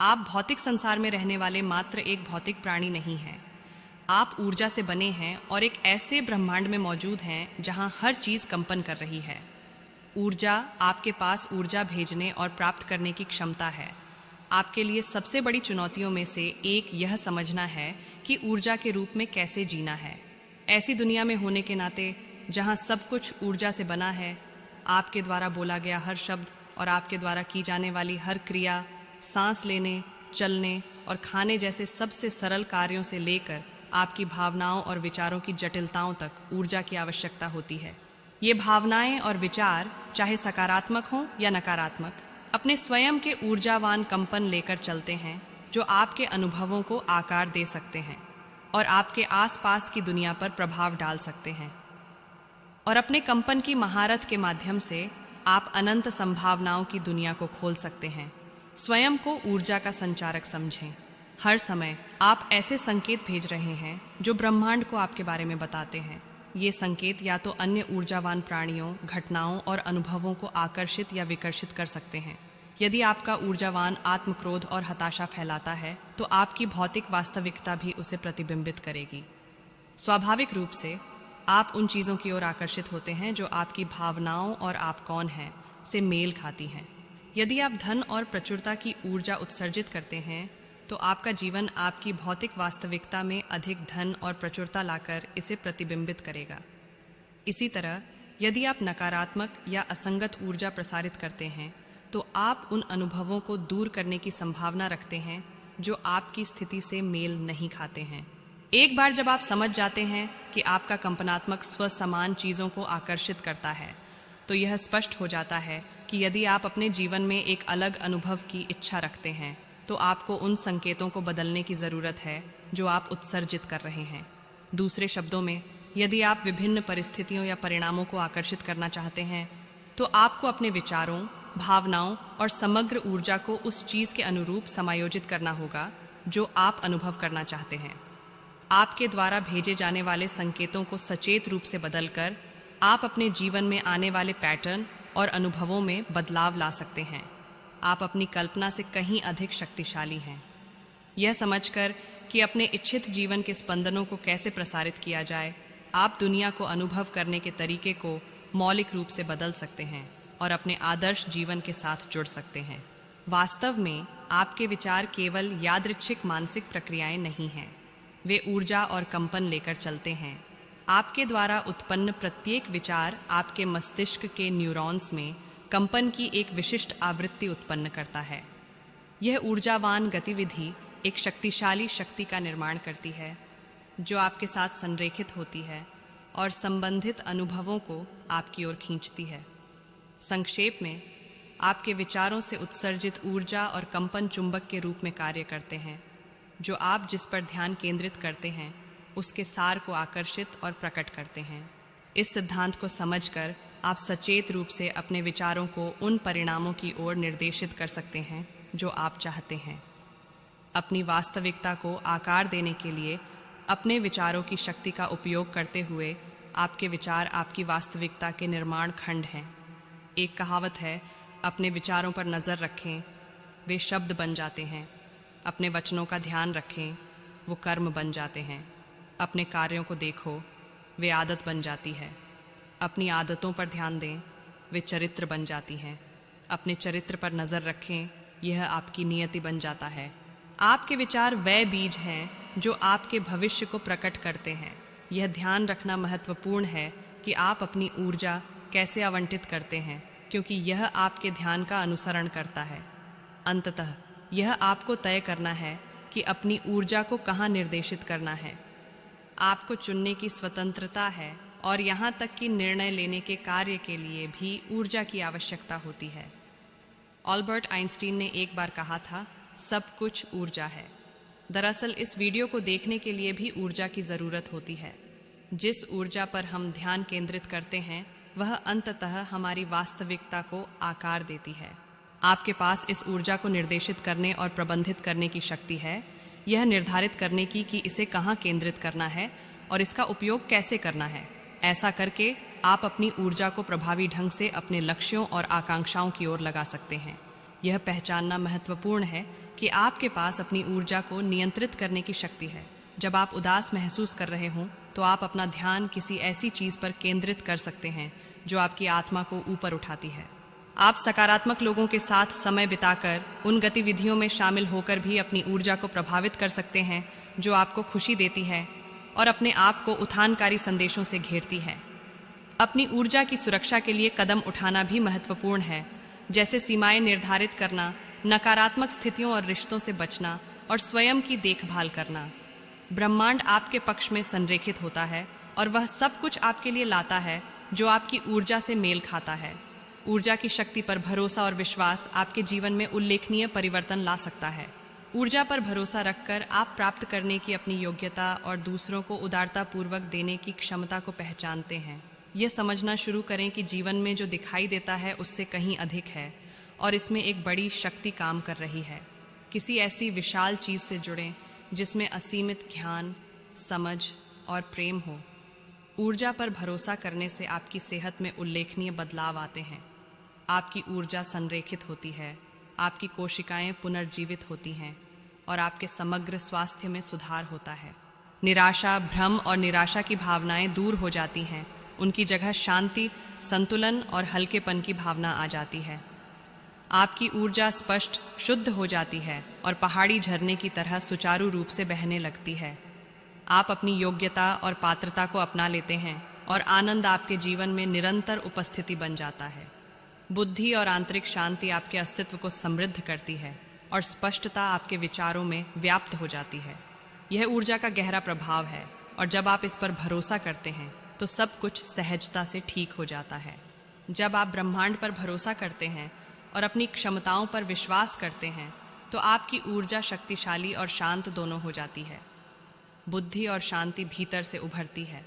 आप भौतिक संसार में रहने वाले मात्र एक भौतिक प्राणी नहीं हैं। आप ऊर्जा से बने हैं और एक ऐसे ब्रह्मांड में मौजूद हैं जहां हर चीज़ कंपन कर रही है। ऊर्जा, आपके पास ऊर्जा भेजने और प्राप्त करने की क्षमता है। आपके लिए सबसे बड़ी चुनौतियों में से एक यह समझना है कि ऊर्जा के रूप में कैसे जीना है। ऐसी दुनिया में होने के नाते जहां सब कुछ ऊर्जा से बना है, आपके द्वारा बोला गया हर शब्द और आपके द्वारा की जाने वाली हर क्रिया, सांस लेने, चलने और खाने जैसे सबसे सरल कार्यों से लेकर आपकी भावनाओं और विचारों की जटिलताओं तक ऊर्जा की आवश्यकता होती है। ये भावनाएं और विचार, चाहे सकारात्मक हों या नकारात्मक, अपने स्वयं के ऊर्जावान कंपन लेकर चलते हैं जो आपके अनुभवों को आकार दे सकते हैं और आपके आसपास की दुनिया पर प्रभाव डाल सकते हैं। और अपने कंपन की महारत के माध्यम से आप अनंत संभावनाओं की दुनिया को खोल सकते हैं। स्वयं को ऊर्जा का संचारक समझें। हर समय आप ऐसे संकेत भेज रहे हैं जो ब्रह्मांड को आपके बारे में बताते हैं। ये संकेत या तो अन्य ऊर्जावान प्राणियों, घटनाओं और अनुभवों को आकर्षित या विकर्षित कर सकते हैं। यदि आपका ऊर्जावान आत्म क्रोध और हताशा फैलाता है तो आपकी भौतिक वास्तविकता भी उसे प्रतिबिंबित करेगी। स्वाभाविक रूप से आप उन चीज़ों की ओर आकर्षित होते हैं जो आपकी भावनाओं और आप कौन हैं से मेल खाती हैं। यदि आप धन और प्रचुरता की ऊर्जा उत्सर्जित करते हैं तो आपका जीवन आपकी भौतिक वास्तविकता में अधिक धन और प्रचुरता लाकर इसे प्रतिबिंबित करेगा। इसी तरह यदि आप नकारात्मक या असंगत ऊर्जा प्रसारित करते हैं तो आप उन अनुभवों को दूर करने की संभावना रखते हैं जो आपकी स्थिति से मेल नहीं खाते हैं। एक बार जब आप समझ जाते हैं कि आपका कंपनात्मक स्व समान चीज़ों को आकर्षित करता है तो यह स्पष्ट हो जाता है कि यदि आप अपने जीवन में एक अलग अनुभव की इच्छा रखते हैं तो आपको उन संकेतों को बदलने की ज़रूरत है जो आप उत्सर्जित कर रहे हैं। दूसरे शब्दों में, यदि आप विभिन्न परिस्थितियों या परिणामों को आकर्षित करना चाहते हैं तो आपको अपने विचारों, भावनाओं और समग्र ऊर्जा को उस चीज़ के अनुरूप समायोजित करना होगा जो आप अनुभव करना चाहते हैं। आपके द्वारा भेजे जाने वाले संकेतों को सचेत रूप से बदलकर आप अपने जीवन में आने वाले पैटर्न और अनुभवों में बदलाव ला सकते हैं। आप अपनी कल्पना से कहीं अधिक शक्तिशाली हैं। यह समझकर कि अपने इच्छित जीवन के स्पंदनों को कैसे प्रसारित किया जाए, आप दुनिया को अनुभव करने के तरीके को मौलिक रूप से बदल सकते हैं और अपने आदर्श जीवन के साथ जुड़ सकते हैं। वास्तव में आपके विचार केवल यादृच्छिक मानसिक प्रक्रियाएं नहीं हैं, वे ऊर्जा और कंपन लेकर चलते हैं। आपके द्वारा उत्पन्न प्रत्येक विचार आपके मस्तिष्क के न्यूरॉन्स में कंपन की एक विशिष्ट आवृत्ति उत्पन्न करता है। यह ऊर्जावान गतिविधि एक शक्तिशाली शक्ति का निर्माण करती है जो आपके साथ संरेखित होती है और संबंधित अनुभवों को आपकी ओर खींचती है। संक्षेप में, आपके विचारों से उत्सर्जित ऊर्जा और कंपन चुंबक के रूप में कार्य करते हैं जो आप जिस पर ध्यान केंद्रित करते हैं उसके सार को आकर्षित और प्रकट करते हैं। इस सिद्धांत को समझकर आप सचेत रूप से अपने विचारों को उन परिणामों की ओर निर्देशित कर सकते हैं जो आप चाहते हैं। अपनी वास्तविकता को आकार देने के लिए अपने विचारों की शक्ति का उपयोग करते हुए आपके विचार आपकी वास्तविकता के निर्माण खंड हैं। एक कहावत है, अपने विचारों पर नज़र रखें, वे शब्द बन जाते हैं। अपने वचनों का ध्यान रखें, वो कर्म बन जाते हैं। अपने कार्यों को देखो, वे आदत बन जाती है। अपनी आदतों पर ध्यान दें, वे चरित्र बन जाती हैं। अपने चरित्र पर नज़र रखें, यह आपकी नियति बन जाता है। आपके विचार वह बीज हैं जो आपके भविष्य को प्रकट करते हैं। यह ध्यान रखना महत्वपूर्ण है कि आप अपनी ऊर्जा कैसे आवंटित करते हैं, क्योंकि यह आपके ध्यान का अनुसरण करता है। अंततः यह आपको तय करना है कि अपनी ऊर्जा को कहाँ निर्देशित करना है। आपको चुनने की स्वतंत्रता है और यहाँ तक कि निर्णय लेने के कार्य के लिए भी ऊर्जा की आवश्यकता होती है। अल्बर्ट आइंस्टीन ने एक बार कहा था, सब कुछ ऊर्जा है। दरअसल इस वीडियो को देखने के लिए भी ऊर्जा की ज़रूरत होती है। जिस ऊर्जा पर हम ध्यान केंद्रित करते हैं वह अंततः हमारी वास्तविकता को आकार देती है। आपके पास इस ऊर्जा को निर्देशित करने और प्रबंधित करने की शक्ति है, यह निर्धारित करने की कि इसे कहाँ केंद्रित करना है और इसका उपयोग कैसे करना है। ऐसा करके आप अपनी ऊर्जा को प्रभावी ढंग से अपने लक्ष्यों और आकांक्षाओं की ओर लगा सकते हैं। यह पहचानना महत्वपूर्ण है कि आपके पास अपनी ऊर्जा को नियंत्रित करने की शक्ति है। जब आप उदास महसूस कर रहे हों तो आप अपना ध्यान किसी ऐसी चीज़ पर केंद्रित कर सकते हैं जो आपकी आत्मा को ऊपर उठाती है। आप सकारात्मक लोगों के साथ समय बिताकर उन गतिविधियों में शामिल होकर भी अपनी ऊर्जा को प्रभावित कर सकते हैं जो आपको खुशी देती है और अपने आप को उत्थानकारी संदेशों से घेरती है। अपनी ऊर्जा की सुरक्षा के लिए कदम उठाना भी महत्वपूर्ण है, जैसे सीमाएं निर्धारित करना, नकारात्मक स्थितियों और रिश्तों से बचना और स्वयं की देखभाल करना। ब्रह्मांड आपके पक्ष में संरेखित होता है और वह सब कुछ आपके लिए लाता है जो आपकी ऊर्जा से मेल खाता है। ऊर्जा की शक्ति पर भरोसा और विश्वास आपके जीवन में उल्लेखनीय परिवर्तन ला सकता है। ऊर्जा पर भरोसा रखकर आप प्राप्त करने की अपनी योग्यता और दूसरों को उदारतापूर्वक देने की क्षमता को पहचानते हैं। यह समझना शुरू करें कि जीवन में जो दिखाई देता है उससे कहीं अधिक है और इसमें एक बड़ी शक्ति काम कर रही है। किसी ऐसी विशाल चीज़ से जुड़ें जिसमें असीमित ज्ञान, समझ और प्रेम हो। ऊर्जा पर भरोसा करने से आपकी सेहत में उल्लेखनीय बदलाव आते हैं। आपकी ऊर्जा संरेखित होती है, आपकी कोशिकाएं पुनर्जीवित होती हैं और आपके समग्र स्वास्थ्य में सुधार होता है। निराशा, भ्रम और निराशा की भावनाएं दूर हो जाती हैं। उनकी जगह शांति, संतुलन और हल्केपन की भावना आ जाती है। आपकी ऊर्जा स्पष्ट, शुद्ध हो जाती है और पहाड़ी झरने की तरह सुचारू रूप से बहने लगती है। आप अपनी योग्यता और पात्रता को अपना लेते हैं और आनंद आपके जीवन में निरंतर उपस्थिति बन जाता है। बुद्धि और आंतरिक शांति आपके अस्तित्व को समृद्ध करती है और स्पष्टता आपके विचारों में व्याप्त हो जाती है। यह ऊर्जा का गहरा प्रभाव है और जब आप इस पर भरोसा करते हैं तो सब कुछ सहजता से ठीक हो जाता है। जब आप ब्रह्मांड पर भरोसा करते हैं और अपनी क्षमताओं पर विश्वास करते हैं तो आपकी ऊर्जा शक्तिशाली और शांत दोनों हो जाती है। बुद्धि और शांति भीतर से उभरती है।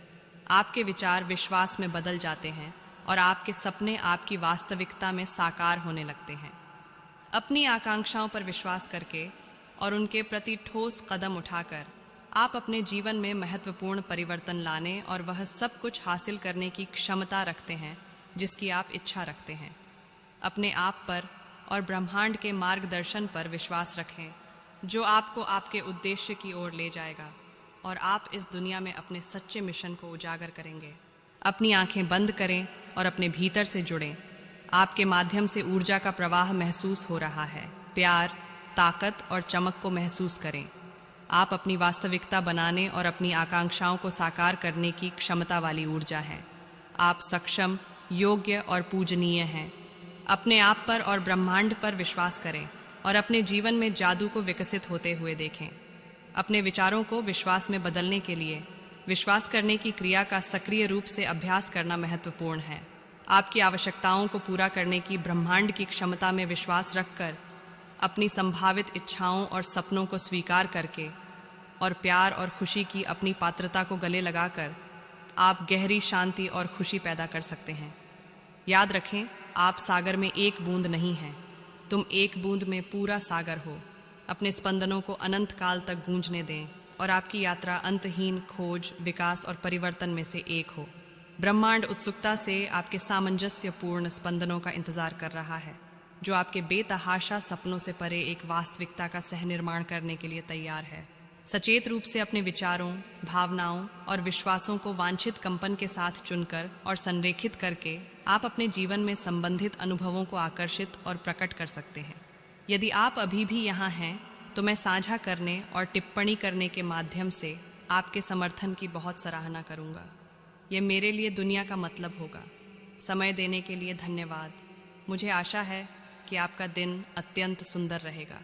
आपके विचार विश्वास में बदल जाते हैं और आपके सपने आपकी वास्तविकता में साकार होने लगते हैं। अपनी आकांक्षाओं पर विश्वास करके और उनके प्रति ठोस कदम उठाकर आप अपने जीवन में महत्वपूर्ण परिवर्तन लाने और वह सब कुछ हासिल करने की क्षमता रखते हैं जिसकी आप इच्छा रखते हैं। अपने आप पर और ब्रह्मांड के मार्गदर्शन पर विश्वास रखें जो आपको आपके उद्देश्य की ओर ले जाएगा और आप इस दुनिया में अपने सच्चे मिशन को उजागर करेंगे। अपनी आंखें बंद करें और अपने भीतर से जुड़ें। आपके माध्यम से ऊर्जा का प्रवाह महसूस हो रहा है। प्यार, ताकत और चमक को महसूस करें। आप अपनी वास्तविकता बनाने और अपनी आकांक्षाओं को साकार करने की क्षमता वाली ऊर्जा हैं। आप सक्षम, योग्य और पूजनीय हैं। अपने आप पर और ब्रह्मांड पर विश्वास करें और अपने जीवन में जादू को विकसित होते हुए देखें। अपने विचारों को विश्वास में बदलने के लिए विश्वास करने की क्रिया का सक्रिय रूप से अभ्यास करना महत्वपूर्ण है। आपकी आवश्यकताओं को पूरा करने की ब्रह्मांड की क्षमता में विश्वास रखकर अपनी संभावित इच्छाओं और सपनों को स्वीकार करके और प्यार और खुशी की अपनी पात्रता को गले लगाकर आप गहरी शांति और खुशी पैदा कर सकते हैं। याद रखें, आप सागर में एक बूंद नहीं हैं, तुम एक बूंद में पूरा सागर हो। अपने स्पंदनों को अनंत काल तक गूंजने दें और आपकी यात्रा अंतहीन खोज, विकास और परिवर्तन में से एक हो। ब्रह्मांड उत्सुकता से आपके सामंजस्यपूर्ण स्पंदनों का इंतजार कर रहा है, जो आपके बेतहाशा सपनों से परे एक वास्तविकता का सहनिर्माण करने के लिए तैयार है। सचेत रूप से अपने विचारों, भावनाओं और विश्वासों को वांछित कंपन के साथ चुनकर और संरेखित करके आप अपने जीवन में संबंधित अनुभवों को आकर्षित और प्रकट कर सकते हैं। यदि आप अभी भी यहाँ हैं तो मैं साझा करने और टिप्पणी करने के माध्यम से आपके समर्थन की बहुत सराहना करूँगा। यह मेरे लिए दुनिया का मतलब होगा। समय देने के लिए धन्यवाद। मुझे आशा है कि आपका दिन अत्यंत सुंदर रहेगा।